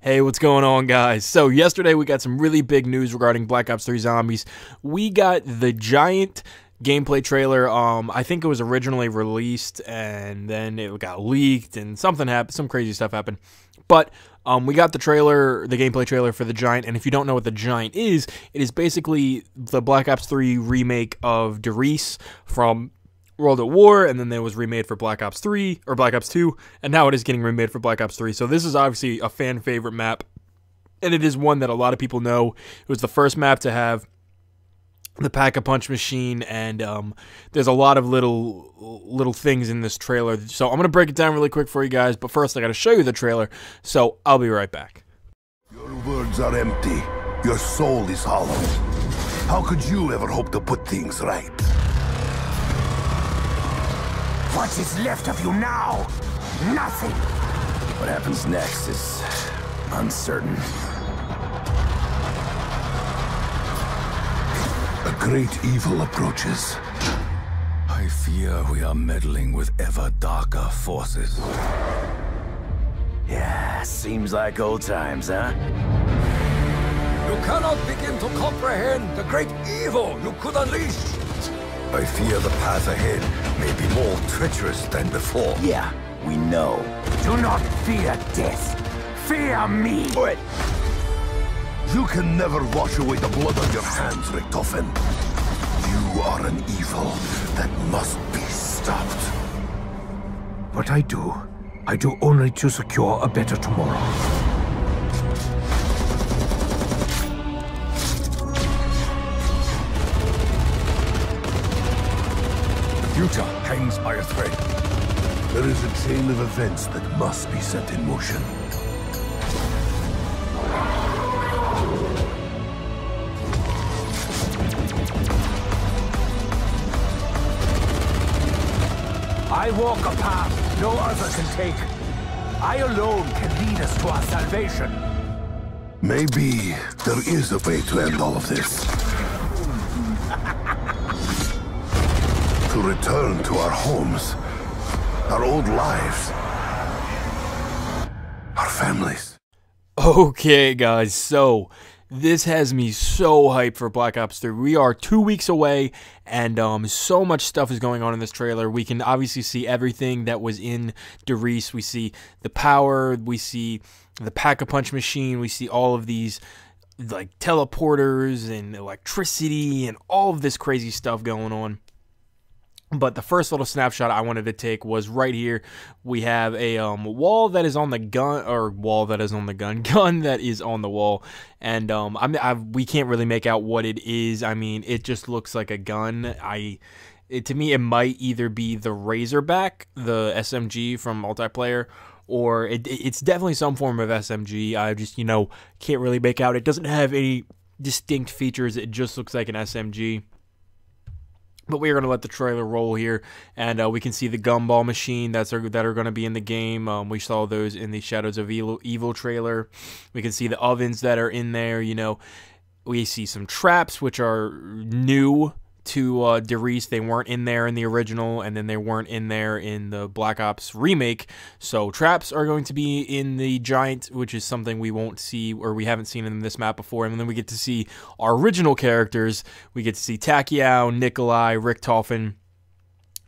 Hey, what's going on, guys? So yesterday we got some really big news regarding Black Ops 3 Zombies. We got the giant gameplay trailer. I think it was originally released and then it got leaked and something happened, some crazy stuff happened. But we got the trailer, the gameplay trailer for the Giant, and if you don't know what the Giant is, it is basically the Black Ops 3 remake of Der Riese from World at War, and then it was remade for Black Ops 3, or Black Ops 2, and now it is getting remade for Black Ops 3. So this is obviously a fan favorite map, and it is one that a lot of people know. It was the first map to have the Pack-a-Punch machine, and there's a lot of little things in this trailer. So I'm going to break it down really quick for you guys, but first I got to show you the trailer, so I'll be right back. Your words are empty. Your soul is hollow. How could you ever hope to put things right? What is left of you now? Nothing. What happens next is uncertain. A great evil approaches. I fear we are meddling with ever darker forces. Yeah, seems like old times, huh? You cannot begin to comprehend the great evil you could unleash. I fear the path ahead may be more treacherous than before. Yeah, we know. Do not fear death. Fear me. Wait. You can never wash away the blood on your hands, Richtofen. You are an evil that must be stopped. What I do only to secure a better tomorrow. The future hangs by a thread. There is a chain of events that must be set in motion. I walk a path no other can take. I alone can lead us to our salvation. Maybe there is a way to end all of this. To return to our homes, our old lives, our families. Okay, guys, so this has me so hyped for Black Ops 3. We are 2 weeks away, and so much stuff is going on in this trailer. We can obviously see everything that was in Der Riese. We see the power, we see the Pack-a-Punch machine, we see all of these like teleporters and electricity and all of this crazy stuff going on. But the first little snapshot I wanted to take was right here. We have a wall that is on the gun, or wall that is on the gun, gun that is on the wall, and we can't really make out what it is. I mean, it just looks like a gun. To me, it might either be the Razorback, the SMG from multiplayer, or it's definitely some form of SMG. I just can't really make out. It doesn't have any distinct features. It just looks like an SMG. But we're going to let the trailer roll here, and we can see the gumball machine that are going to be in the game. We saw those in the Shadows of Evil trailer. We can see the ovens that are in there. We see some traps, which are new to Der Riese. They weren't in there in the original, and then they weren't in there in the Black Ops remake. So traps are going to be in the Giant, which is something we won't see, or we haven't seen in this map before. And then we get to see our original characters. We get to see Takiao, Nikolai, Richtofen,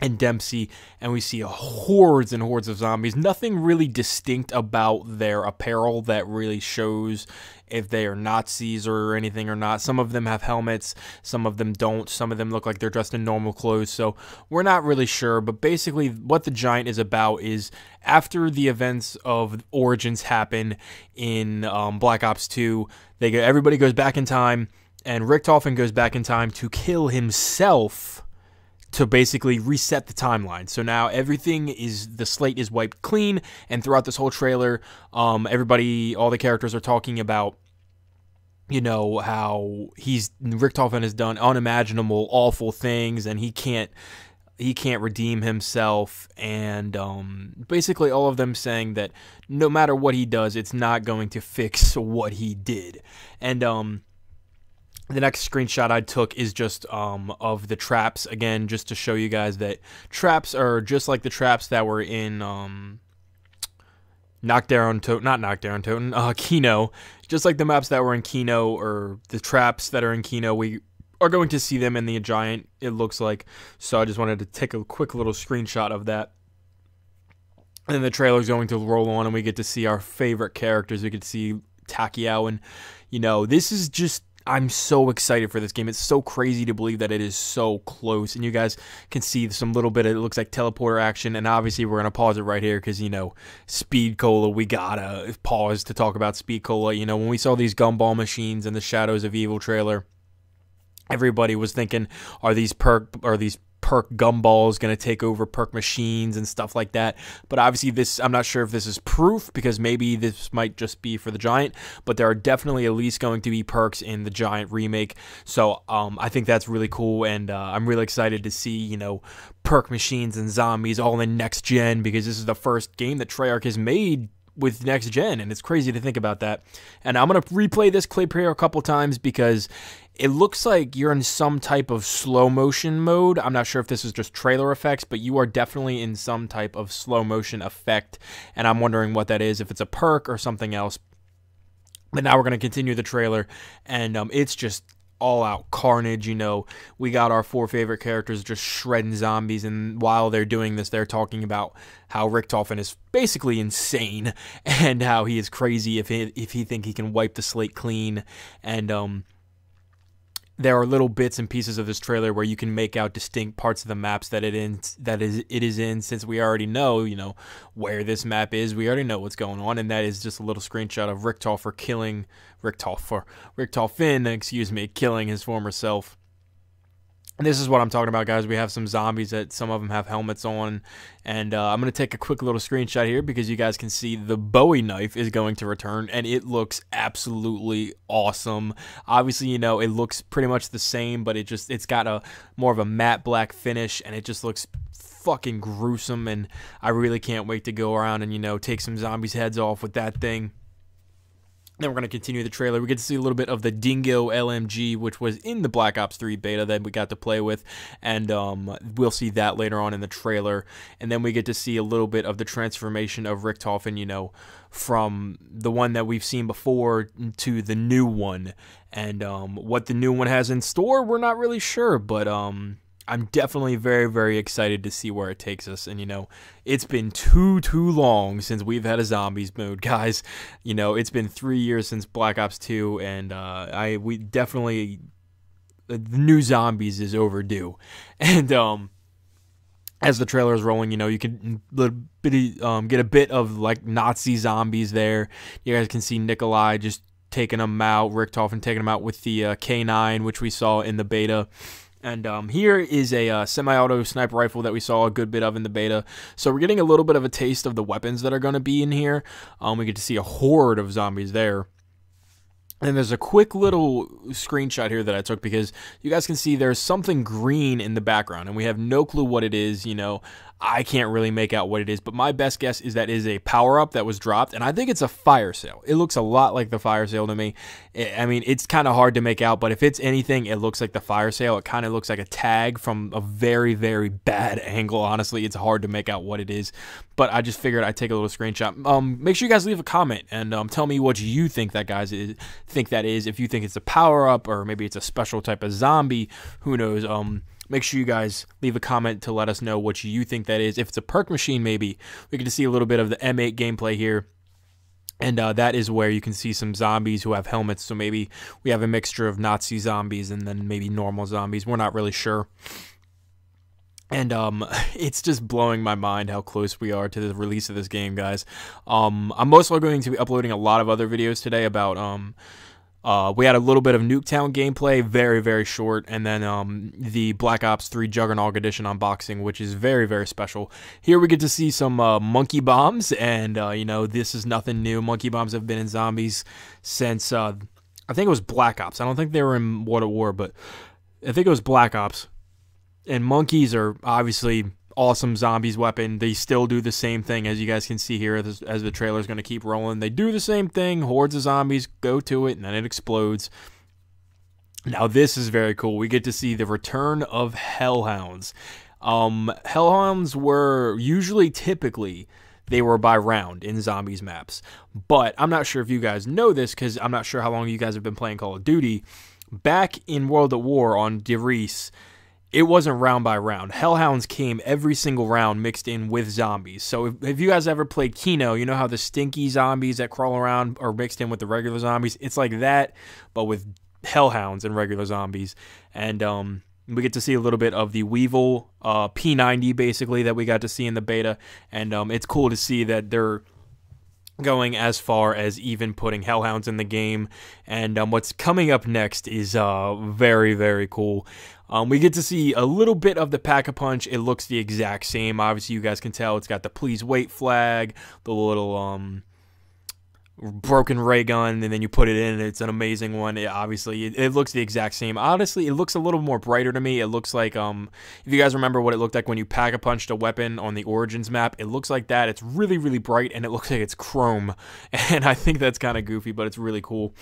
and Dempsey, and we see hordes and hordes of zombies. Nothing really distinct about their apparel that really shows if they are Nazis or anything or not. Some of them have helmets, some of them don't, some of them look like they're dressed in normal clothes, so we're not really sure. But basically what the Giant is about is after the events of Origins happen in Black Ops 2, everybody goes back in time, and Richtofen goes back in time to kill himself to basically reset the timeline. So now the slate is wiped clean, and throughout this whole trailer, all the characters are talking about, how Richtofen has done unimaginable, awful things, and he can't redeem himself, and basically all of them saying that no matter what he does, it's not going to fix what he did. And the next screenshot I took is just of the traps, again, just to show you guys that traps are just like the traps that were in Kino. Just like the maps that were in Kino, or the traps that are in Kino, we are going to see them in the Giant, it looks like. So I just wanted to take a quick little screenshot of that. And then the trailer's going to roll on, and we get to see our favorite characters. We get to see Takeo, and, this is just, I'm so excited for this game. It's so crazy to believe that it is so close, and you guys can see some little bit of, it looks like teleporter action, and obviously we're going to pause it right here because, Speed Cola, we gotta pause to talk about Speed Cola. When we saw these gumball machines in the Shadows of Evil trailer, everybody was thinking, are these perk gumballs going to take over perk machines and stuff like that? But obviously I'm not sure if this is proof, because maybe this might just be for the Giant, but there are definitely at least going to be perks in the Giant remake. So I think that's really cool, and I'm really excited to see, perk machines and zombies all in next gen, because this is the first game that Treyarch has made with next gen, and it's crazy to think about that. And I'm going to replay this clip here a couple times because it looks like you're in some type of slow motion mode. I'm not sure if this is just trailer effects, but you are definitely in some type of slow motion effect, and I'm wondering what that is, if it's a perk or something else. But now we're going to continue the trailer, and it's just all-out carnage. We got our 4 favorite characters just shredding zombies, and while they're doing this, they're talking about how Richtofen is basically insane, and how he is crazy if he think he can wipe the slate clean. And there are little bits and pieces of this trailer where you can make out distinct parts of the maps that it is in, since we already know, where this map is. We already know what's going on, and that is just a little screenshot of Richtofen killing his former self. And this is what I'm talking about, guys. We have some zombies that some of them have helmets on, and I'm going to take a quick little screenshot here because you guys can see the Bowie knife is going to return, and it looks absolutely awesome. Obviously, it looks pretty much the same, but it's got a more of a matte black finish, and it just looks fucking gruesome, and I really can't wait to go around and, take some zombies' heads off with that thing. Then we're going to continue the trailer. We get to see a little bit of the Dingo LMG, which was in the Black Ops 3 beta that we got to play with, and we'll see that later on in the trailer. And then we get to see a little bit of the transformation of Richtofen, from the one that we've seen before to the new one. And what the new one has in store, we're not really sure, but I'm definitely very, very excited to see where it takes us. And, it's been too long since we've had a zombies mode, guys. It's been 3 years since Black Ops 2, and the new zombies is overdue. And as the trailer is rolling, you can get a bit of like Nazi zombies there. You guys can see Nikolai just taking them out, Richtofen taking them out with the K9, which we saw in the beta. And here is a semi-auto sniper rifle that we saw a good bit of in the beta. So we're getting a little bit of a taste of the weapons that are going to be in here. We get to see a horde of zombies there. And there's a quick little screenshot here that I took because you guys can see there's something green in the background, and we have no clue what it is. I can't really make out what it is, but my best guess is that is a power-up that was dropped, and I think it's a fire sale. It looks a lot like the fire sale to me. I mean, it's kind of hard to make out, but if it's anything, it looks like the fire sale. It kind of looks like a tag from a very, very bad angle. Honestly, it's hard to make out what it is, but I just figured I'd take a little screenshot. Make sure you guys leave a comment and tell me what you think that is. If you think it's a power-up or maybe it's a special type of zombie, who knows? Make sure you guys leave a comment to let us know what you think that is. If it's a perk machine, maybe. We get to see a little bit of the M8 gameplay here. And that is where you can see some zombies who have helmets. So maybe we have a mixture of Nazi zombies and then maybe normal zombies. We're not really sure. And it's just blowing my mind how close we are to the release of this game, guys. I'm also going to be uploading a lot of other videos today about... we had a little bit of Nuketown gameplay, very, very short, and then the Black Ops 3 Juggernaut Edition unboxing, which is very, very special. Here we get to see some monkey bombs, and, this is nothing new. Monkey bombs have been in zombies since, I think it was Black Ops. I don't think they were in World at War, but I think it was Black Ops. And monkeys are obviously... awesome zombies weapon. They still do the same thing, as you guys can see here as the trailer is going to keep rolling. They do the same thing. Hordes of zombies go to it, and then it explodes. Now, this is very cool. We get to see the return of Hellhounds. Hellhounds were typically they were by round in zombies maps. But I'm not sure if you guys know this, because I'm not sure how long you guys have been playing Call of Duty. Back in World at War on DeReese, it wasn't round by round. Hellhounds came every single round mixed in with zombies. So if you guys ever played Kino, you know how the stinky zombies that crawl around are mixed in with the regular zombies? It's like that, but with Hellhounds and regular zombies. And we get to see a little bit of the Weevil P90, basically, that we got to see in the beta. And it's cool to see that they're going as far as even putting Hellhounds in the game. And what's coming up next is very, very cool. We get to see a little bit of the Pack-a-Punch. It looks the exact same. Obviously, you guys can tell it's got the please wait flag, the little broken ray gun, and then you put it in, and it's an amazing one. It looks the exact same. Honestly, it looks a little more brighter to me. It looks like, if you guys remember what it looked like when you Pack-a-Punched a weapon on the Origins map, it looks like that. It's really, really bright, and it looks like it's chrome. And I think that's kind of goofy, but it's really cool.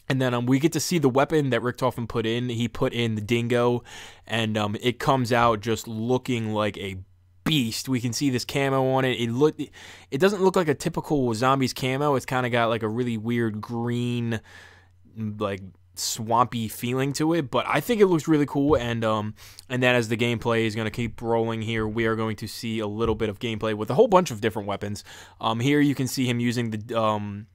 And then we get to see the weapon that Richtofen put in. He put in the Dingo, and it comes out just looking like a beast. We can see this camo on it. It doesn't look like a typical zombies camo. It's kind of got like a really weird green, like swampy feeling to it. But I think it looks really cool. And then as the gameplay is going to keep rolling here, we are going to see a little bit of gameplay with a whole bunch of different weapons. Here you can see him using the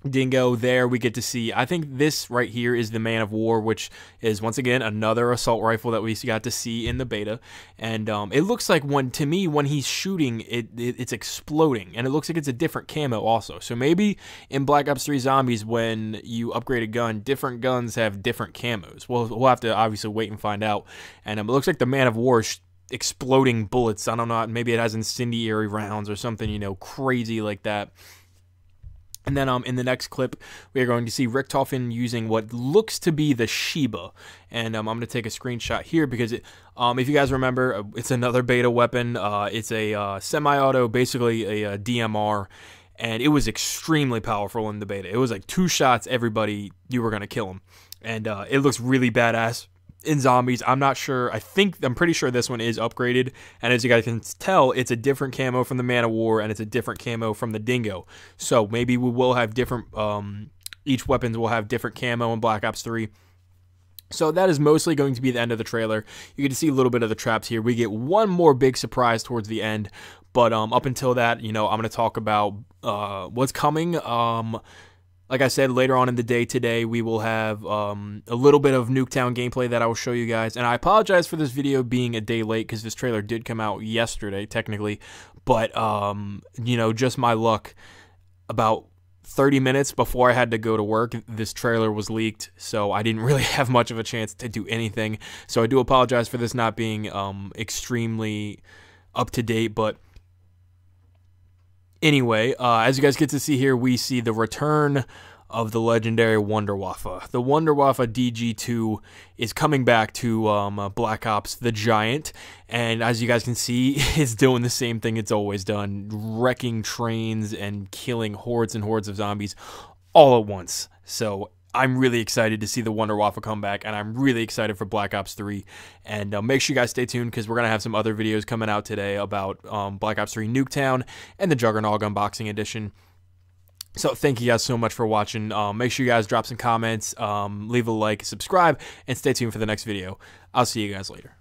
Dingo. There we get to see, I think this right here is the Man of War, which is once again another assault rifle that we got to see in the beta. And it looks like when he's shooting, it's exploding, and it looks like it's a different camo also. So maybe in Black Ops 3 Zombies, when you upgrade a gun, different guns have different camos. We'll have to obviously wait and find out. And it looks like the Man of War is exploding bullets. I don't know, maybe it has incendiary rounds or something, you know, crazy like that. And then in the next clip, we are going to see Richtofen using what looks to be the Sheba. And I'm going to take a screenshot here because, if you guys remember, it's another beta weapon. It's a semi-auto, basically a DMR. And it was extremely powerful in the beta. It was like 2 shots, everybody, you were going to kill him. And it looks really badass in zombies. I'm not sure. I'm pretty sure this one is upgraded, and as you guys can tell, it's a different camo from the Man of War, and it's a different camo from the Dingo. So maybe we will have different, each weapons will have different camo in Black Ops 3. So that is mostly going to be the end of the trailer. You get to see a little bit of the traps here. We get one more big surprise towards the end, but up until that, you know, I'm going to talk about what's coming. Like I said, later on in the day today, we will have a little bit of Nuketown gameplay that I will show you guys. And I apologize for this video being a day late because this trailer did come out yesterday, technically. But, you know, just my luck. About 30 minutes before I had to go to work, this trailer was leaked. So I didn't really have much of a chance to do anything. So I do apologize for this not being extremely up to date, but anyway, as you guys get to see here, we see the return of the legendary Wunderwaffe. The Wunderwaffe DG2 is coming back to Black Ops the Giant, and as you guys can see, it's doing the same thing it's always done, wrecking trains and killing hordes and hordes of zombies all at once. So I'm really excited to see the Wunderwaffe come back, and I'm really excited for Black Ops 3. And make sure you guys stay tuned because we're going to have some other videos coming out today about Black Ops 3 Nuketown and the Juggernaut Unboxing Edition. So thank you guys so much for watching. Make sure you guys drop some comments, leave a like, subscribe, and stay tuned for the next video. I'll see you guys later.